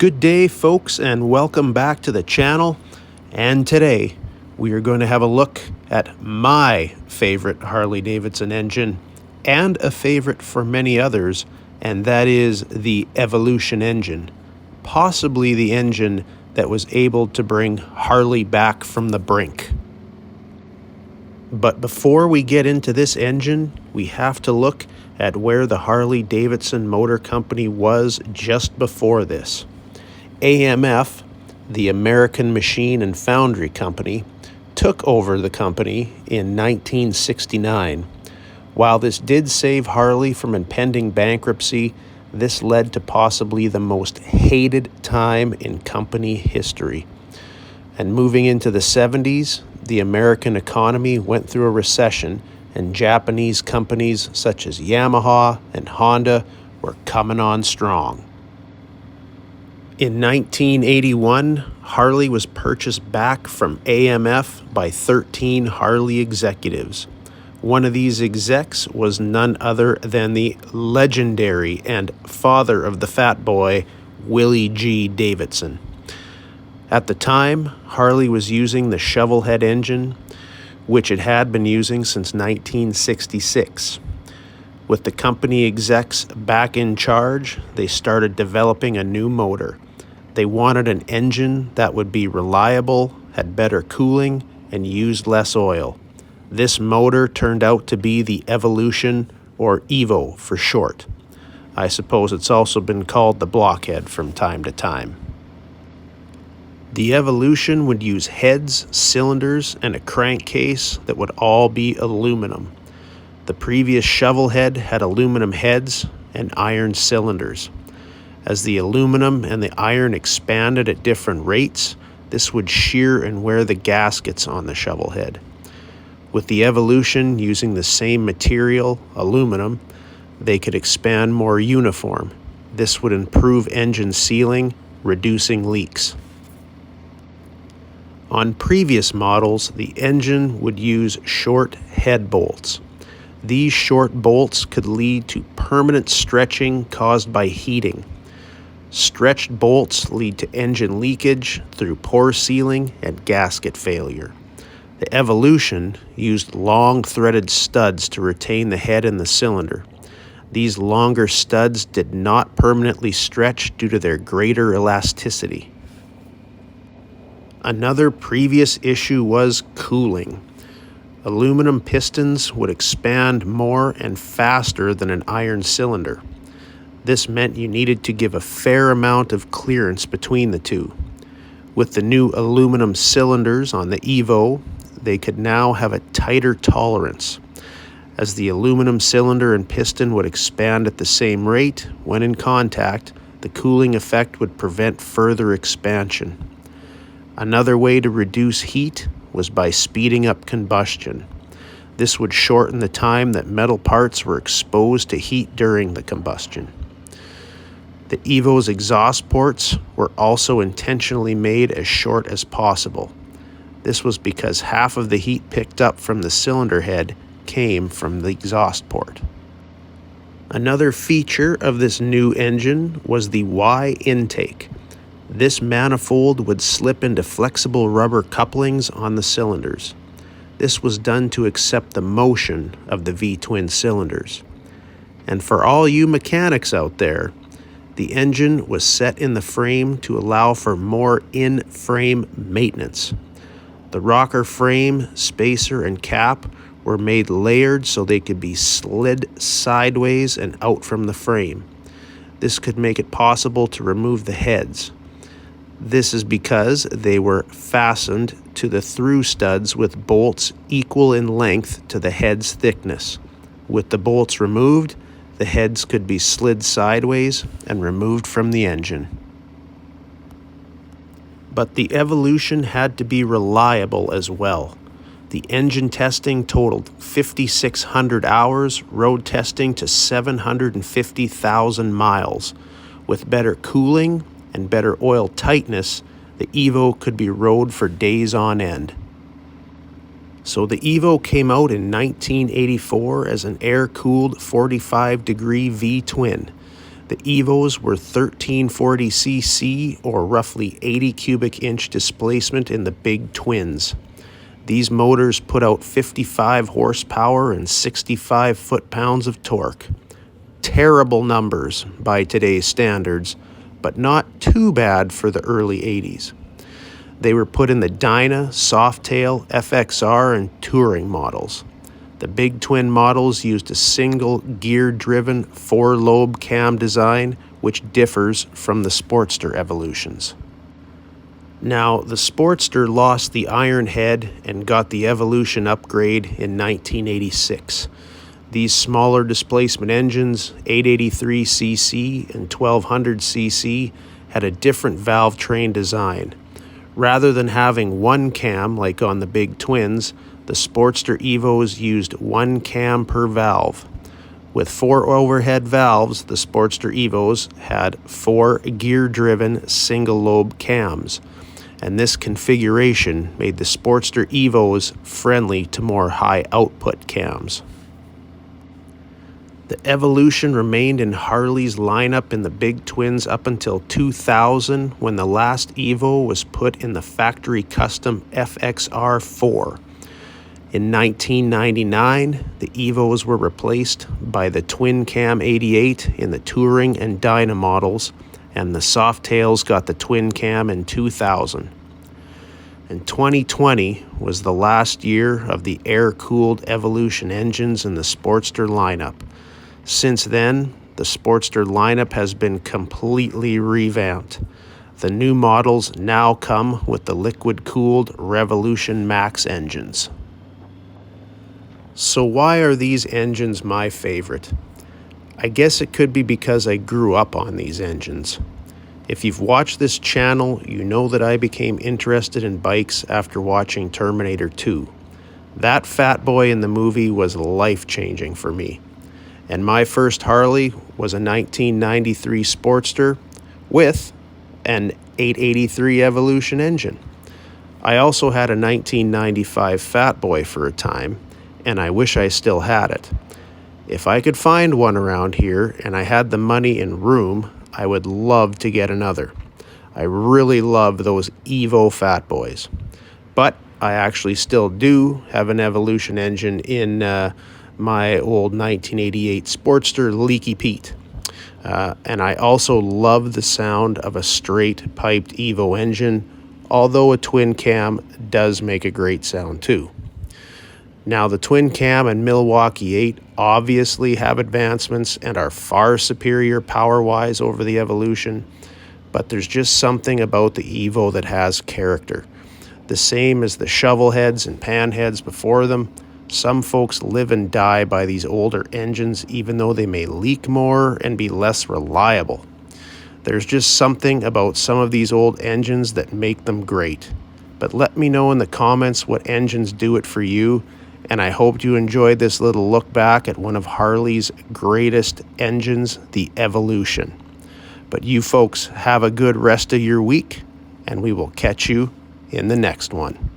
Good day, folks, and welcome back to the channel. And today we are going to have a look at my favorite Harley Davidson engine and a favorite for many others, and that is the Evolution engine, possibly the engine that was able to bring Harley back from the brink. But before we get into this engine, we have to look at where the Harley Davidson Motor Company was just before this. AMF, the American Machine and Foundry Company, took over the company in 1969. While this did save Harley from impending bankruptcy, this led to possibly the most hated time in company history. And moving into the 70s, the American economy went through a recession, and Japanese companies such as Yamaha and Honda were coming on strong. In 1981, Harley was purchased back from AMF by 13 Harley executives. One of these execs was none other than the legendary and father of the Fat Boy, Willie G. Davidson. At the time, Harley was using the shovelhead engine, which it had been using since 1966. With the company execs back in charge, they started developing a new motor. They wanted an engine that would be reliable, had better cooling, and used less oil. This motor turned out to be the Evolution, or Evo for short. I suppose it's also been called the Blockhead from time to time. The Evolution would use heads, cylinders, and a crankcase that would all be aluminum. The previous shovelhead had aluminum heads and iron cylinders. As the aluminum and the iron expanded at different rates, this would shear and wear the gaskets on the shovelhead. With the Evolution using the same material, aluminum, they could expand more uniform. This would improve engine sealing, reducing leaks. On previous models, the engine would use short head bolts. These short bolts could lead to permanent stretching caused by heating. Stretched bolts lead to engine leakage through pore sealing and gasket failure. The Evolution used long threaded studs to retain the head and the cylinder. These longer studs did not permanently stretch due to their greater elasticity. Another previous issue was cooling. Aluminum pistons would expand more and faster than an iron cylinder. This meant you needed to give a fair amount of clearance between the two. With the new aluminum cylinders on the Evo, they could now have a tighter tolerance. As the aluminum cylinder and piston would expand at the same rate, when in contact, the cooling effect would prevent further expansion. Another way to reduce heat was by speeding up combustion. This would shorten the time that metal parts were exposed to heat during the combustion. The Evo's exhaust ports were also intentionally made as short as possible. This was because half of the heat picked up from the cylinder head came from the exhaust port. Another feature of this new engine was the Y intake. This manifold would slip into flexible rubber couplings on the cylinders. This was done to accept the motion of the V-twin cylinders. And for all you mechanics out there, the engine was set in the frame to allow for more in-frame maintenance. The rocker frame, spacer, and cap were made layered so they could be slid sideways and out from the frame. This could make it possible to remove the heads. This is because they were fastened to the through studs with bolts equal in length to the head's thickness. With the bolts removed, the heads could be slid sideways and removed from the engine. But the Evolution had to be reliable as well. The engine testing totaled 5,600 hours, road testing to 750,000 miles. With better cooling and better oil tightness, the Evo could be rode for days on end. So the Evo came out in 1984 as an air-cooled 45-degree V-twin. The Evos were 1340cc or roughly 80 cubic inch displacement in the big twins. These motors put out 55 horsepower and 65 foot-pounds of torque. Terrible numbers by today's standards, but not too bad for the early 80s. They were put in the Dyna, Softail, FXR, and Touring models. The big twin models used a single gear-driven 4-lobe cam design, which differs from the Sportster Evolutions. Now, the Sportster lost the iron head and got the Evolution upgrade in 1986. These smaller displacement engines, 883cc and 1200cc, had a different valve train design. Rather than having one cam like on the big twins, the Sportster Evos used one cam per valve. With 4 overhead valves, the Sportster Evos had 4 gear-driven single-lobe cams, and this configuration made the Sportster Evos friendly to more high-output cams. The Evolution remained in Harley's lineup in the big twins up until 2000, when the last Evo was put in the factory custom FXR4. In 1999, the Evos were replaced by the Twin Cam 88 in the Touring and Dyna models, and the Softails got the Twin Cam in 2000. And 2020 was the last year of the air-cooled Evolution engines in the Sportster lineup. Since then, the Sportster lineup has been completely revamped. The new models now come with the liquid-cooled Revolution Max engines. So why are these engines my favorite? I guess it could be because I grew up on these engines. If you've watched this channel, you know that I became interested in bikes after watching Terminator 2. That fat boy in the movie was life-changing for me. And my first Harley was a 1993 Sportster with an 883 Evolution engine. I also had a 1995 Fat Boy for a time, and I wish I still had it. If I could find one around here and I had the money and room, I would love to get another. I really love those Evo Fat Boys. But I actually still do have an Evolution engine in my old 1988 Sportster Leaky Pete. And I also love the sound of a straight piped Evo engine, although a twin cam does make a great sound too. Now, the Twin Cam and Milwaukee 8 obviously have advancements and are far superior power-wise over the Evolution, but there's just something about the Evo that has character. The same as the shovel heads and pan heads before them, some folks live and die by these older engines even though they may leak more and be less reliable. There's just something about some of these old engines that make them great. But let me know in the comments what engines do it for you, and I hope you enjoyed this little look back at one of Harley's greatest engines, the Evolution. But you folks have a good rest of your week, and we will catch you in the next one.